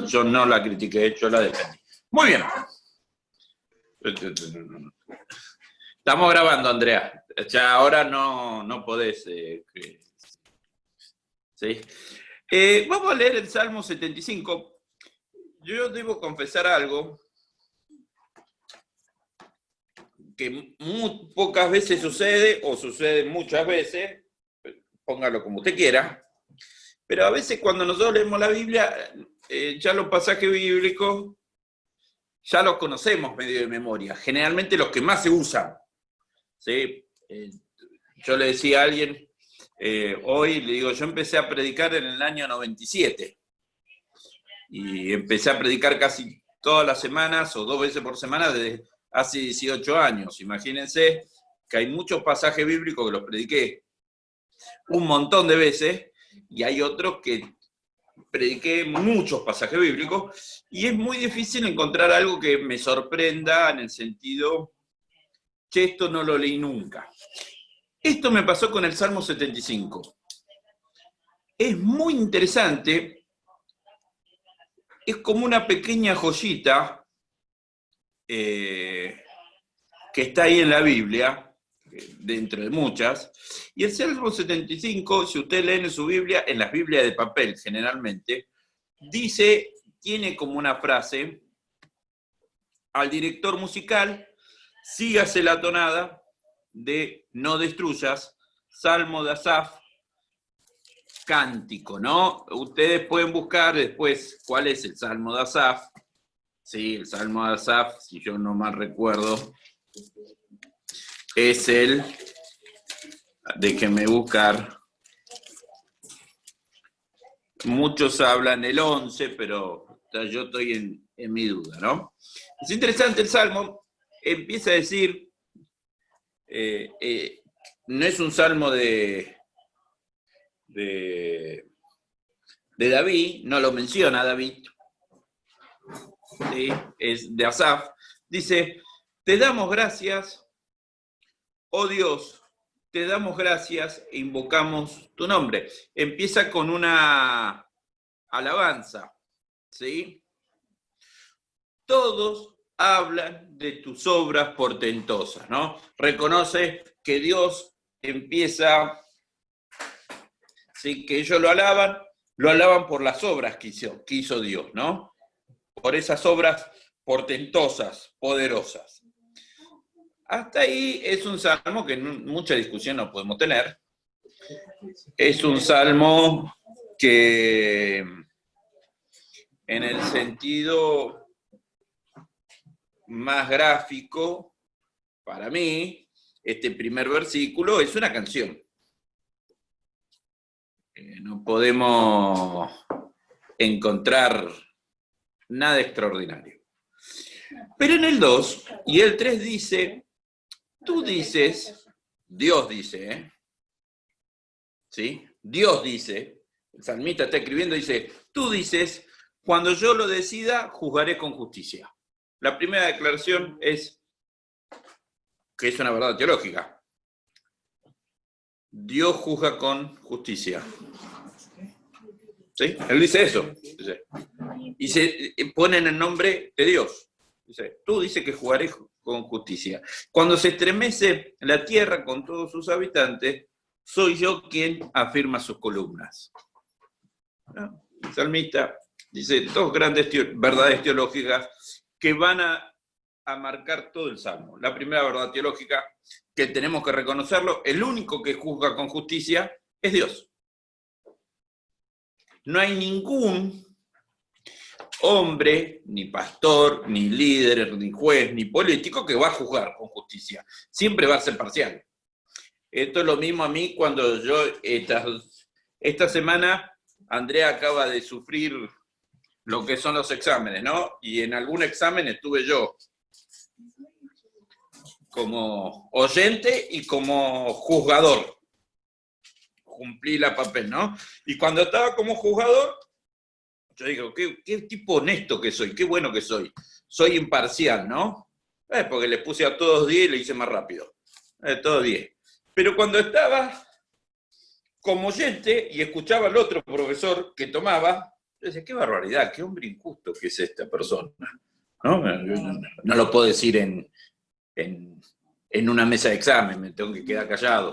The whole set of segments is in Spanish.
yo no la critiqué, yo la defendí. Muy bien. Estamos grabando, Andrea. Ya ahora no podés. ¿Sí? Vamos a leer el Salmo 75. Yo debo confesar algo que muy pocas veces sucede, o sucede muchas veces, póngalo como usted quiera, pero a veces cuando nosotros leemos la Biblia, ya los pasajes bíblicos ya los conocemos medio de memoria, generalmente los que más se usan. ¿Sí? Yo le decía a alguien, hoy le digo, yo empecé a predicar en el año 97, y empecé a predicar casi todas las semanas, o 2 veces por semana, desde hace 18 años. Imagínense que hay muchos pasajes bíblicos que los prediqué un montón de veces, y hay otros que prediqué muchos pasajes bíblicos, y es muy difícil encontrar algo que me sorprenda en el sentido, che, esto no lo leí nunca. Esto me pasó con el Salmo 75. Es muy interesante, es como una pequeña joyita que está ahí en la Biblia, dentro de muchas, y el Salmo 75, si usted lee en su Biblia, en las Biblias de papel generalmente, dice, tiene como una frase, al director musical, sígase la tonada de no destruyas, Salmo de Asaf, cántico, ¿no? Ustedes pueden buscar después cuál es el Salmo de Asaf. Sí, el Salmo de Asaf, si yo no mal recuerdo, es el, déjenme buscar, muchos hablan el 11, pero yo estoy en mi duda, ¿no? Es interesante el Salmo, empieza a decir, no es un Salmo de David, no lo menciona David, ¿sí? Es de Asaf, dice, te damos gracias, oh Dios, te damos gracias e invocamos tu nombre. Empieza con una alabanza, ¿sí? Todos hablan de tus obras portentosas, ¿no? Reconoce que Dios empieza, ¿sí? Que ellos lo alaban por las obras que hizo Dios, ¿no? Por esas obras portentosas, poderosas. Hasta ahí es un salmo que mucha discusión no podemos tener. Es un salmo que, en el sentido más gráfico, para mí, este primer versículo es una canción. No podemos encontrar nada extraordinario. Pero en el 2 y el 3 dice, tú dices, Dios dice, ¿sí? Dios dice, el salmista está escribiendo, dice, tú dices, cuando yo lo decida, juzgaré con justicia. La primera declaración es que es una verdad teológica. Dios juzga con justicia. ¿Sí? Él dice eso. Y se pone en el nombre de Dios. Dice, tú dices que juzgaré con justicia. Cuando se estremece la tierra con todos sus habitantes, soy yo quien afirma sus columnas. ¿No? El salmista dice 2 grandes verdades teológicas que van a marcar todo el Salmo. La primera verdad teológica, que tenemos que reconocerlo, el único que juzga con justicia es Dios. No hay ningún hombre, ni pastor, ni líder, ni juez, ni político que va a juzgar con justicia. Siempre va a ser parcial. Esto es lo mismo a mí cuando yo, esta semana, Andrea acaba de sufrir lo que son los exámenes, ¿no? Y en algún examen estuve yo como oyente y como juzgador. Cumplí la papel, ¿no? Y cuando estaba como juzgador, yo digo, qué tipo honesto que soy, qué bueno que soy. Soy imparcial, ¿no? Porque le puse a todos 10 y le hice más rápido. Todos 10. Pero cuando estaba como oyente y escuchaba al otro profesor que tomaba, Yo decía, qué barbaridad, qué hombre injusto que es esta persona. ¿No? No lo puedo decir en una mesa de examen, me tengo que quedar callado.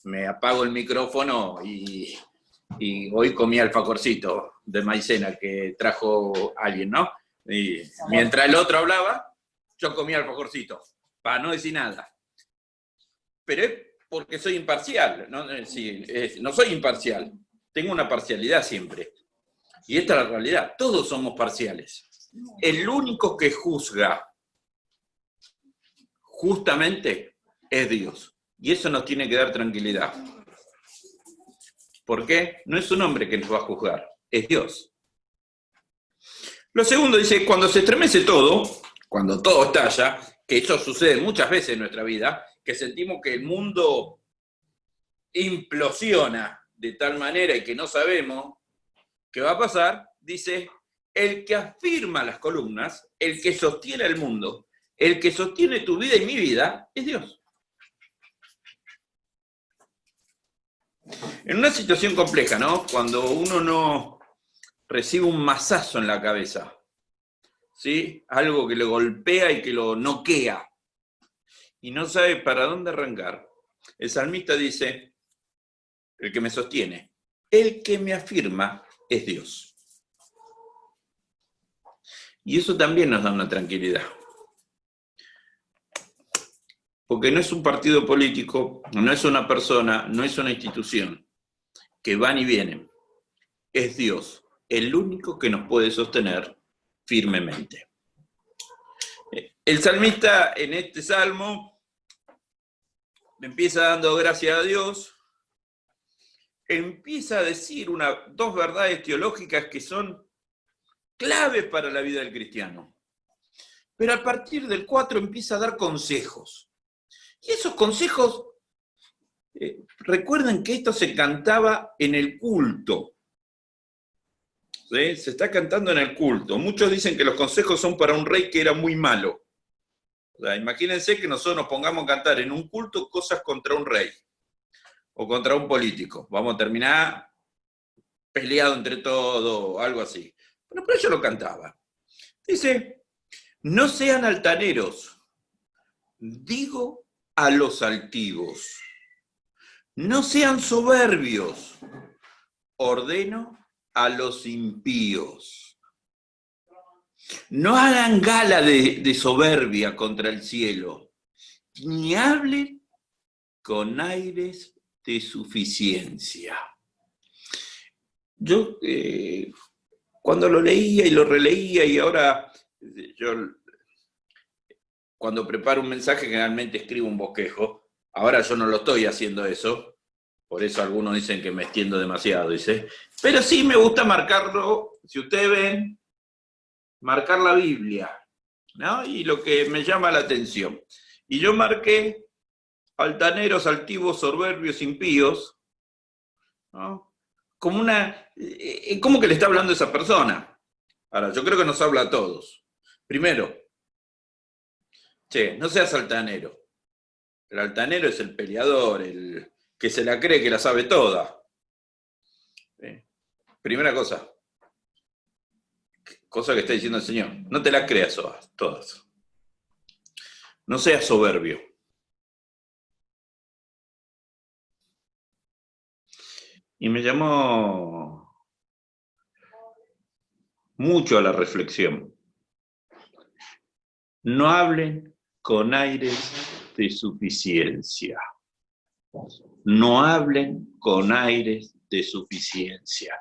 Me apago el micrófono y hoy comí alfajorcito de maicena que trajo alguien, ¿no? Y mientras el otro hablaba, yo comía alfajorcito, para no decir nada. Pero es porque soy imparcial, ¿no? Sí, no soy imparcial, tengo una parcialidad siempre. Y esta es la realidad, todos somos parciales. El único que juzga justamente es Dios. Y eso nos tiene que dar tranquilidad. ¿Por qué? No es un hombre que nos va a juzgar, es Dios. Lo segundo dice, cuando se estremece todo, cuando todo estalla, que eso sucede muchas veces en nuestra vida, que sentimos que el mundo implosiona de tal manera y que no sabemos qué va a pasar, dice, el que afirma las columnas, el que sostiene el mundo, el que sostiene tu vida y mi vida, es Dios. En una situación compleja, ¿no? Cuando uno no recibe un mazazo en la cabeza, ¿sí? Algo que le golpea y que lo noquea, y no sabe para dónde arrancar. El salmista dice, el que me sostiene, el que me afirma es Dios. Y eso también nos da una tranquilidad. Porque no es un partido político, no es una persona, no es una institución que van y vienen. Es Dios, el único que nos puede sostener firmemente. El salmista en este salmo empieza dando gracias a Dios, empieza a decir dos verdades teológicas que son claves para la vida del cristiano. Pero a partir del 4 empieza a dar consejos. Y esos consejos, recuerden que esto se cantaba en el culto. ¿Sí? Se está cantando en el culto. Muchos dicen que los consejos son para un rey que era muy malo. O sea, imagínense que nosotros nos pongamos a cantar en un culto cosas contra un rey o contra un político. Vamos a terminar peleado entre todos, algo así. Bueno, pero yo lo cantaba. Dice, no sean altaneros, digo a los altivos. No sean soberbios, ordeno a los impíos. No hagan gala de soberbia contra el cielo, ni hablen con aires de suficiencia. Yo cuando lo leía y lo releía y ahora yo cuando preparo un mensaje generalmente escribo un bosquejo, ahora yo no lo estoy haciendo eso, por eso algunos dicen que me extiendo demasiado, dice, pero sí me gusta marcarlo, si ustedes ven, marcar la Biblia, ¿no? Y lo que me llama la atención. Y yo marqué altaneros, altivos, soberbios, impíos, ¿no? Como que le está hablando a esa persona. Ahora, yo creo que nos habla a todos. Primero, no seas altanero. El altanero es el peleador, el que se la cree que la sabe toda. Primera cosa que está diciendo el Señor, no te la creas todas. No seas soberbio. Y me llamó mucho a la reflexión. No hablen con aires de suficiencia. No hablen con aires de suficiencia.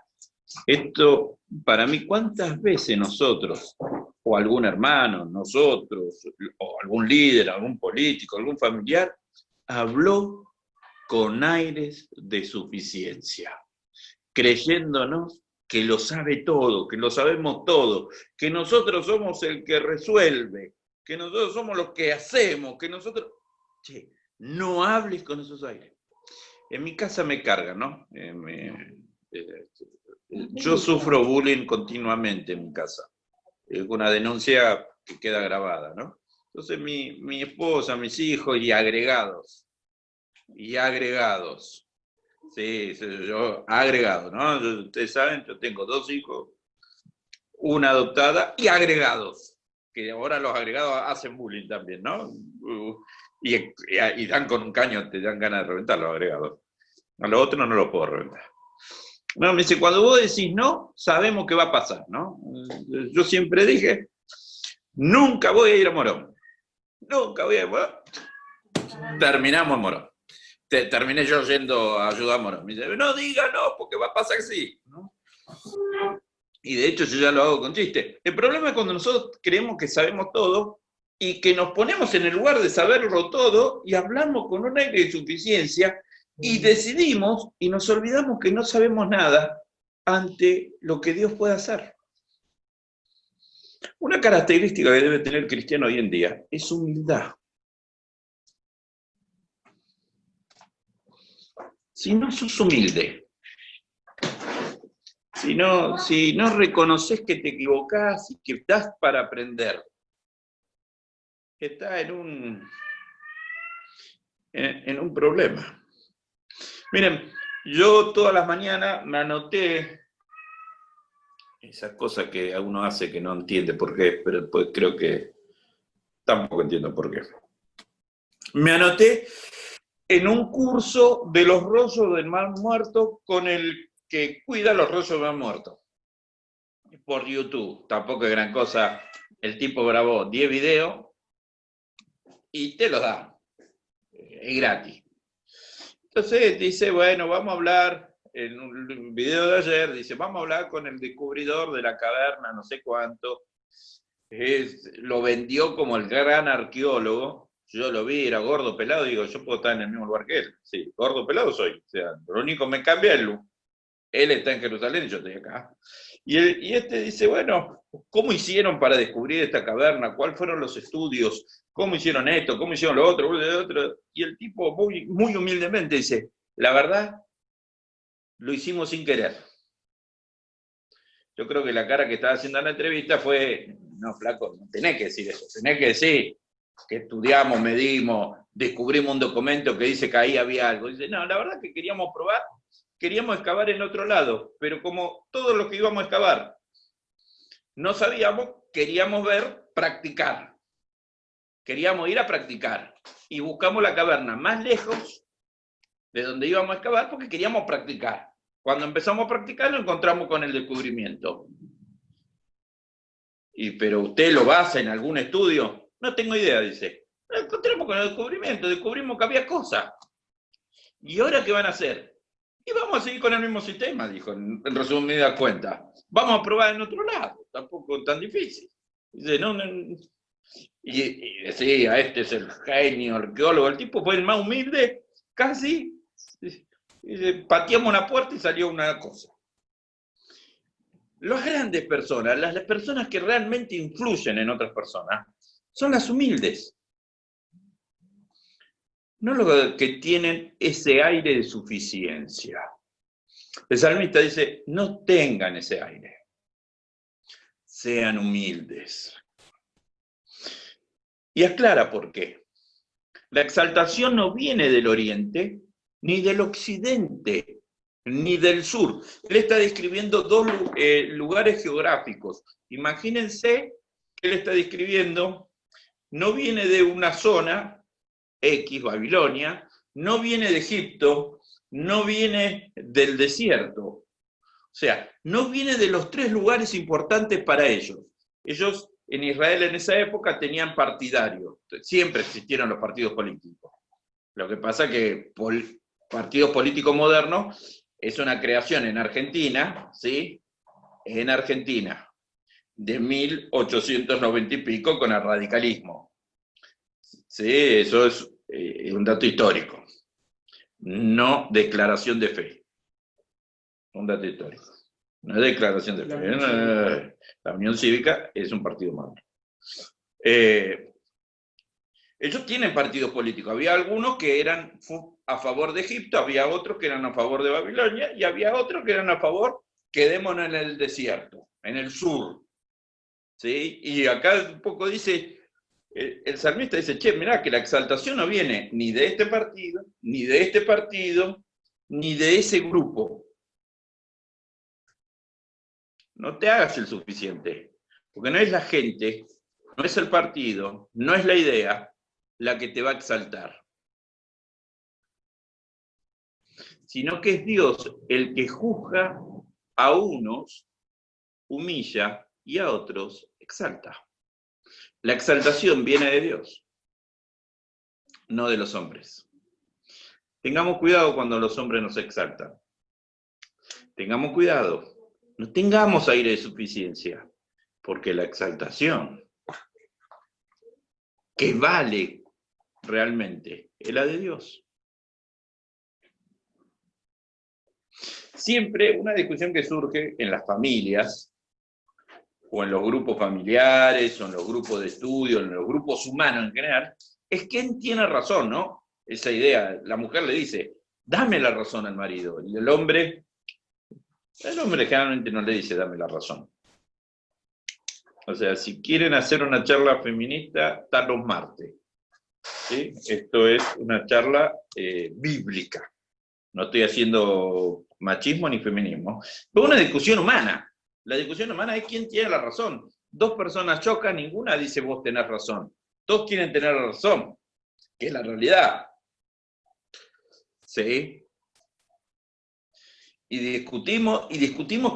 Esto, para mí, ¿cuántas veces nosotros, o algún hermano, nosotros, o algún líder, algún político, algún familiar, habló con aires de suficiencia, creyéndonos que lo sabe todo, que lo sabemos todo, que nosotros somos el que resuelve, que nosotros somos los que hacemos, que nosotros... Che, no hables con esos aires. En mi casa me cargan, ¿no? Yo sufro bullying continuamente en mi casa. Es una denuncia que queda grabada, ¿no? Entonces mi esposa, mis hijos y agregados. Sí, yo agregado, ¿no? Ustedes saben, yo tengo 2 hijos una adoptada y agregados, que ahora los agregados hacen bullying también, ¿no? Y dan con un caño, te dan ganas de reventar los agregados. A los otros no los puedo reventar. No, me dice, cuando vos decís no, sabemos qué va a pasar, ¿no? Yo siempre dije, nunca voy a ir a Morón. Nunca voy a ir a Morón. Terminamos en Morón. Terminé yo yendo a ayudar a Morón. Me dice, no diga no, porque va a pasar así, ¿no? Y de hecho yo ya lo hago con chiste. El problema es cuando nosotros creemos que sabemos todo y que nos ponemos en el lugar de saberlo todo y hablamos con un aire de suficiencia y decidimos y nos olvidamos que no sabemos nada ante lo que Dios puede hacer. Una característica que debe tener el cristiano hoy en día es humildad. Si no sos humilde, si no reconoces que te equivocás y que estás para aprender, estás en un problema. Miren, yo todas las mañanas me anoté esas cosas que uno hace que no entiende por qué, pero después creo que tampoco entiendo por qué. Me anoté en un curso de los rollos del mar muerto con el que cuida los rollos del mar muerto. Por YouTube, tampoco es gran cosa. El tipo grabó 10 videos y te los da. Es gratis. Entonces dice, bueno, vamos a hablar, en un video de ayer, dice, vamos a hablar con el descubridor de la caverna, no sé cuánto. Lo vendió como el gran arqueólogo. Yo lo vi, era gordo, pelado, digo, yo puedo estar en el mismo lugar que él. Sí, gordo, pelado soy. O sea, lo único que me cambia es él está en Jerusalén y yo estoy acá. Y este dice, bueno, ¿cómo hicieron para descubrir esta caverna? ¿Cuáles fueron los estudios? ¿Cómo hicieron esto? ¿Cómo hicieron lo otro? Y el tipo muy, muy humildemente dice, la verdad, lo hicimos sin querer. Yo creo que la cara que estaba haciendo en la entrevista fue, no, flaco, no tenés que decir eso, tenés que decir que estudiamos, medimos, descubrimos un documento que dice que ahí había algo. Dice, no, la verdad que queríamos probar, queríamos excavar en otro lado, pero como todo lo que íbamos a excavar no sabíamos, queríamos ver, practicar. Queríamos ir a practicar. Y buscamos la caverna más lejos de donde íbamos a excavar porque queríamos practicar. Cuando empezamos a practicar, nos encontramos con el descubrimiento. ¿Pero usted lo basa en algún estudio? No tengo idea, dice. Nos encontramos con el descubrimiento, descubrimos que había cosas. ¿Y ahora qué van a hacer? Y vamos a seguir con el mismo sistema, dijo, en resumida cuenta. Vamos a probar en otro lado, tampoco tan difícil. Dice, y decía, este es el genio arqueólogo, el tipo fue el más humilde, casi, pateamos una puerta y salió una cosa. Las grandes personas, las personas que realmente influyen en otras personas, son las humildes. No los que tienen ese aire de suficiencia. El salmista dice, no tengan ese aire. Sean humildes. Y aclara por qué. La exaltación no viene del oriente, ni del occidente, ni del sur. Él está describiendo dos lugares geográficos. Imagínense que él está describiendo, no viene de una zona, X, Babilonia, no viene de Egipto, no viene del desierto. O sea, no viene de los tres lugares importantes para ellos. Ellos en Israel en esa época tenían partidarios. Siempre existieron los partidos políticos. Lo que pasa es que partidos políticos modernos es una creación en Argentina, ¿sí? En Argentina, de 1890 y pico con el radicalismo. Sí, eso es un dato histórico. No declaración de fe. Un dato histórico. No es declaración de fe. La Unión Cívica es un partido moderno. Ellos tienen partidos políticos. Había algunos que eran a favor de Egipto, había otros que eran a favor de Babilonia, y había otros que eran a favor, quedémonos en el desierto, en el sur. ¿Sí? Y acá un poco dice, el salmista dice, che, mirá que la exaltación no viene ni de este partido, ni de este partido, ni de ese grupo. no te hagas el suficiente, porque no es la gente, no es el partido, no es la idea la que te va a exaltar, sino que es Dios el que juzga a unos, humilla y a otros exalta. La exaltación viene de Dios, no de los hombres. Tengamos cuidado cuando los hombres nos exaltan. Tengamos cuidado. No tengamos aire de suficiencia, porque la exaltación que vale realmente es la de Dios. Siempre una discusión que surge en las familias, o en los grupos familiares, o en los grupos de estudio, en los grupos humanos en general, es quién tiene razón, ¿no? Esa idea, la mujer le dice, dame la razón al marido, y el hombre generalmente no le dice, dame la razón. O sea, si quieren hacer una charla feminista, está los martes. ¿Sí? Esto es una charla bíblica. No estoy haciendo machismo ni feminismo. Pero una discusión humana. La discusión humana es quién tiene la razón. Dos personas chocan, ninguna dice vos tenés razón. Todos quieren tener razón, que es la realidad. ¿Sí? Y discutimos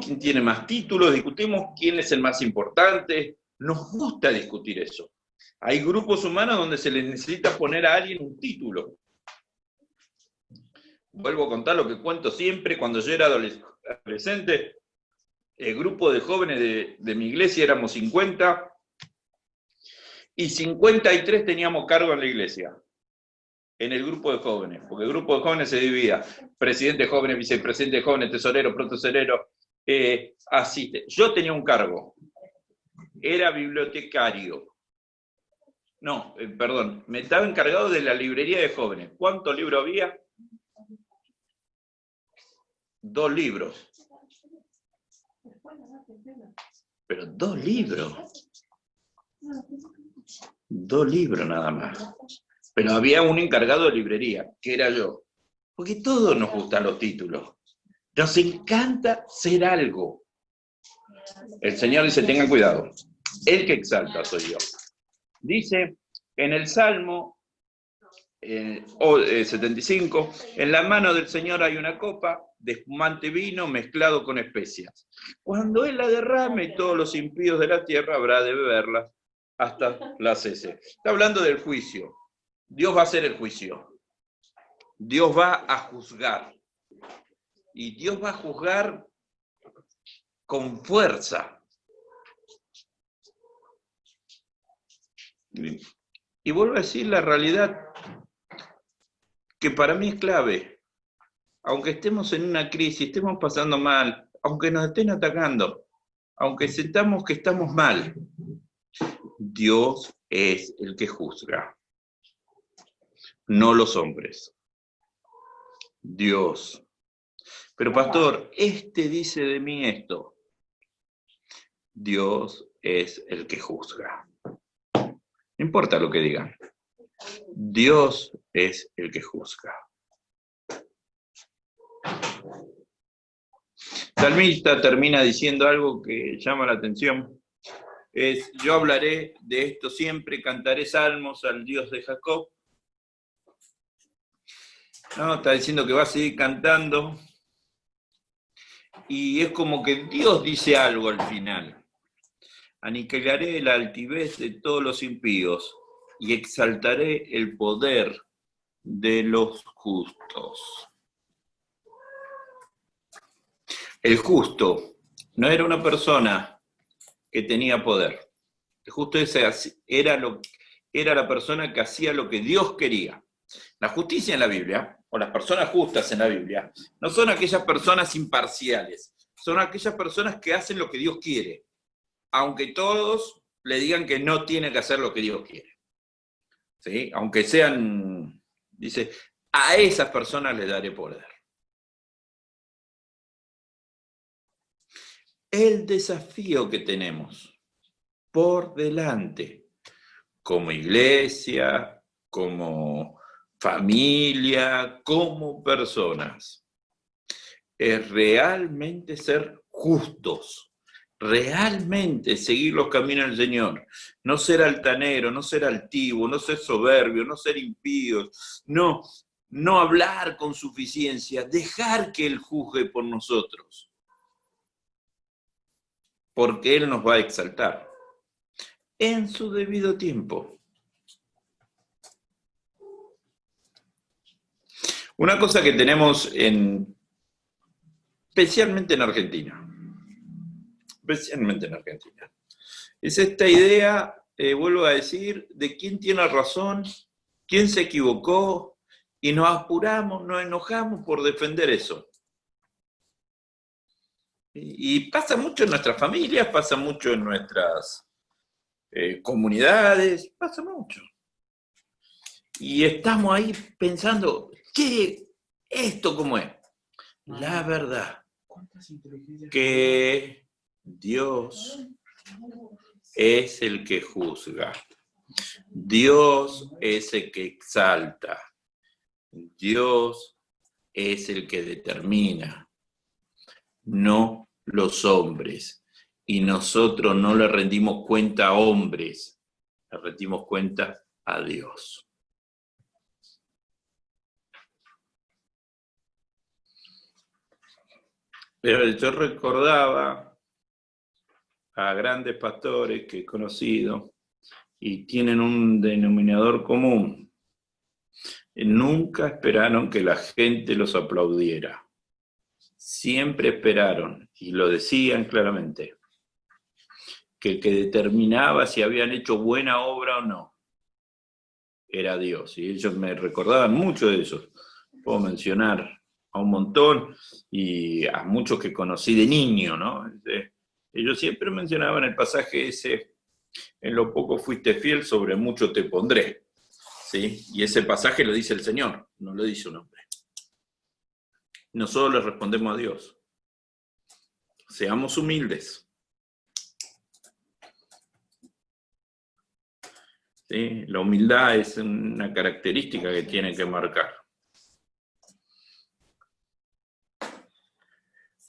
quién tiene más títulos, discutimos quién es el más importante. Nos gusta discutir eso. Hay grupos humanos donde se les necesita poner a alguien un título. Vuelvo a contar lo que cuento siempre. Cuando yo era adolescente, el grupo de jóvenes de mi iglesia éramos 50, y 53 teníamos cargo en la iglesia, en el grupo de jóvenes, porque el grupo de jóvenes se dividía, presidente de jóvenes, vicepresidente de jóvenes, tesorero, protesorero, así. Yo tenía un cargo, era bibliotecario. No, perdón, me estaba encargado de la librería de jóvenes. ¿Cuántos libros había? 2 libros. Pero 2 libros. 2 libros nada más. Pero había un encargado de librería, que era yo. Porque todos nos gustan los títulos. Nos encanta ser algo. El Señor dice, tengan cuidado. El que exalta soy yo. Dice en el Salmo 75, en la mano del Señor hay una copa de espumante vino mezclado con especias. Cuando Él la derrame, todos los impíos de la tierra habrá de beberla hasta la cese. Está hablando del juicio. Dios va a hacer el juicio. Dios va a juzgar. Y Dios va a juzgar con fuerza. Y vuelvo a decir la realidad que para mí es clave. Aunque estemos en una crisis, estemos pasando mal, aunque nos estén atacando, aunque sintamos que estamos mal, Dios es el que juzga, no los hombres. Dios. Pero pastor, este dice de mí esto. Dios es el que juzga. No importa lo que digan. Dios es el que juzga. Salmista termina diciendo algo que llama la atención. Es, yo hablaré de esto siempre, cantaré salmos al Dios de Jacob. No, está diciendo que va a seguir cantando. Y es como que Dios dice algo al final. Aniquilaré la altivez de todos los impíos y exaltaré el poder de los justos. El justo no era una persona que tenía poder. El justo era la persona que hacía lo que Dios quería. La justicia en la Biblia, o las personas justas en la Biblia, no son aquellas personas imparciales, son aquellas personas que hacen lo que Dios quiere, aunque todos le digan que no tiene que hacer lo que Dios quiere. ¿Sí? Aunque sean, dice, a esas personas les daré poder. El desafío que tenemos por delante, como iglesia, como familia, como personas, es realmente ser justos, realmente seguir los caminos del Señor, no ser altanero, no ser altivo, no ser soberbio, no ser impíos, no hablar con suficiencia, dejar que Él juzgue por nosotros, porque Él nos va a exaltar en su debido tiempo. Una cosa que tenemos especialmente en Argentina, es esta idea, vuelvo a decir, de quién tiene razón, quién se equivocó, y nos apuramos, nos enojamos por defender eso. Y pasa mucho en nuestras familias, pasa mucho en nuestras comunidades, pasa mucho. Y estamos ahí pensando, ¿qué? ¿Esto cómo es? La verdad, que Dios es el que juzga. Dios es el que exalta. Dios es el que determina, no los hombres. Y nosotros no le rendimos cuenta a hombres, le rendimos cuenta a Dios. Pero yo recordaba a grandes pastores que he conocido y tienen un denominador común. Nunca esperaron que la gente los aplaudiera. Siempre esperaron, y lo decían claramente, que el que determinaba si habían hecho buena obra o no era Dios. Y ellos me recordaban mucho de eso. Puedo mencionar a un montón y a muchos que conocí de niño, ¿no? Ellos siempre mencionaban el pasaje ese, en lo poco fuiste fiel, sobre mucho te pondré. ¿Sí? Y ese pasaje lo dice el Señor, no lo dice un hombre. Nosotros le respondemos a Dios. Seamos humildes. ¿Sí? La humildad es una característica que tiene que marcar.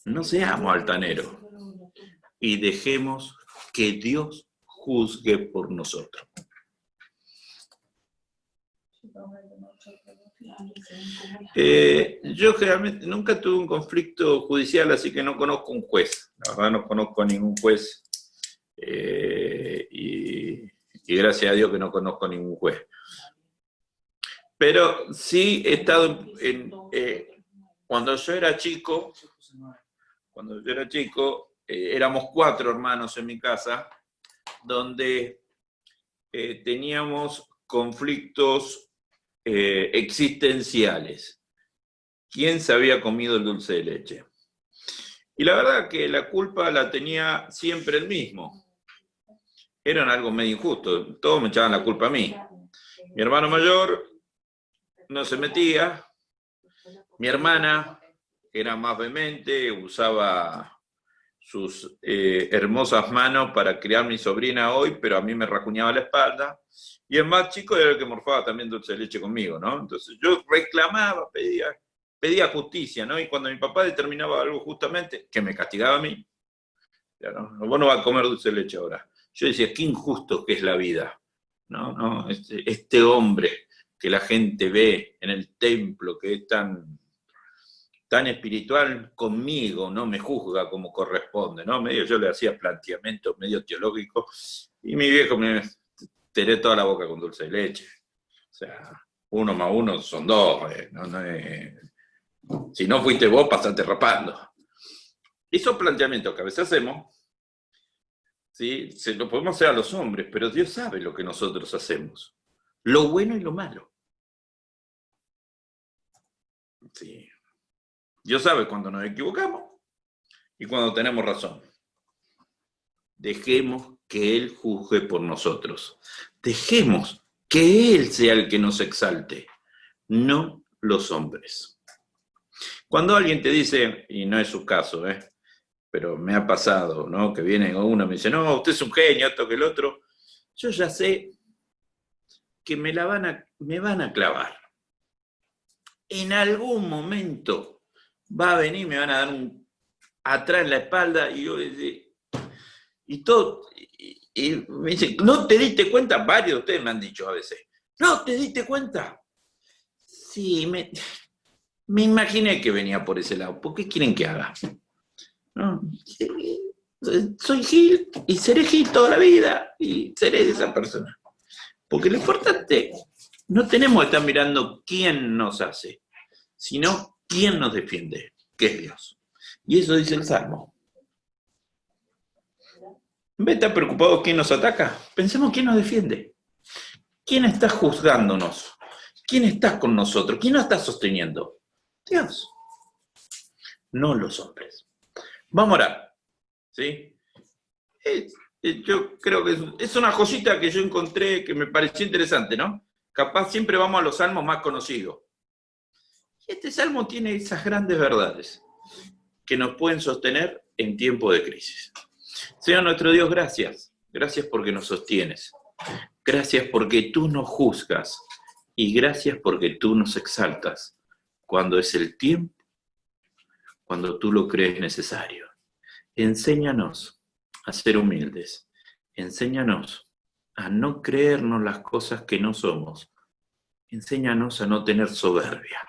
No seamos altaneros y dejemos que Dios juzgue por nosotros. Yo generalmente nunca tuve un conflicto judicial, así que no conozco un juez. La verdad no conozco a ningún juez. Y gracias a Dios que no conozco ningún juez. Pero sí he estado cuando yo era chico, éramos 4 hermanos en mi casa, donde teníamos conflictos existenciales. ¿Quién se había comido el dulce de leche? Y la verdad que la culpa la tenía siempre el mismo. Era algo medio injusto, todos me echaban la culpa a mí. Mi hermano mayor no se metía, mi hermana era más vehemente, usaba sus hermosas manos para criar a mi sobrina hoy, pero a mí me rajuñaba la espalda, y el más chico era el que morfaba también dulce de leche conmigo, ¿no? Entonces yo reclamaba, pedía justicia, ¿no? Y cuando mi papá determinaba algo justamente, que me castigaba a mí, ya, ¿no? Vos no vas a comer dulce de leche ahora. Yo decía, qué injusto que es la vida, ¿no? Este hombre que la gente ve en el templo, que es tan espiritual conmigo, no me juzga como corresponde, ¿no? Yo le hacía planteamientos medio teológicos y mi viejo me tiré toda la boca con dulce de leche. O sea, 1 más 1 son 2. Si no fuiste vos, pasaste rapando. Esos planteamientos que a veces hacemos, ¿sí? Se lo podemos hacer a los hombres, pero Dios sabe lo que nosotros hacemos. Lo bueno y lo malo. Sí. Dios sabe cuando nos equivocamos y cuando tenemos razón. Dejemos que Él juzgue por nosotros. Dejemos que Él sea el que nos exalte, no los hombres. Cuando alguien te dice, y no es su caso, pero me ha pasado, ¿no? Que viene uno y me dice, no, usted es un genio, esto que el otro, yo ya sé que me van a clavar. En algún momento va a venir, me van a dar atrás en la espalda y yo voy a decir, Y todo, y me dicen, ¿no te diste cuenta? Varios de ustedes me han dicho a veces, ¿no te diste cuenta? Sí, me imaginé que venía por ese lado. ¿Por qué quieren que haga? No, soy Gil y seré Gil toda la vida y seré esa persona. Porque lo importante, no tenemos que estar mirando quién nos hace, sino quién nos defiende, que es Dios. Y eso dice el Salmo. En vez de estar preocupados quién nos ataca, pensemos quién nos defiende. ¿Quién está juzgándonos? ¿Quién está con nosotros? ¿Quién nos está sosteniendo? Dios, no los hombres. Vamos a orar, ¿sí? Yo creo que es una joyita que yo encontré que me pareció interesante, ¿no? Capaz siempre vamos a los salmos más conocidos. Y este salmo tiene esas grandes verdades que nos pueden sostener en tiempo de crisis. Señor nuestro Dios, gracias. Gracias porque nos sostienes. Gracias porque tú nos juzgas. Y gracias porque tú nos exaltas cuando es el tiempo, cuando tú lo crees necesario. Enséñanos a ser humildes. Enséñanos a no creernos las cosas que no somos. Enséñanos a no tener soberbia.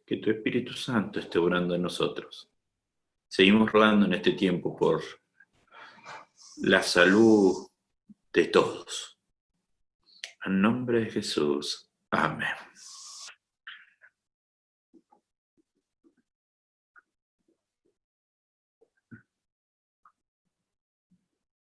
Que tu Espíritu Santo esté obrando en nosotros. Seguimos rogando en este tiempo por la salud de todos. En nombre de Jesús. Amén.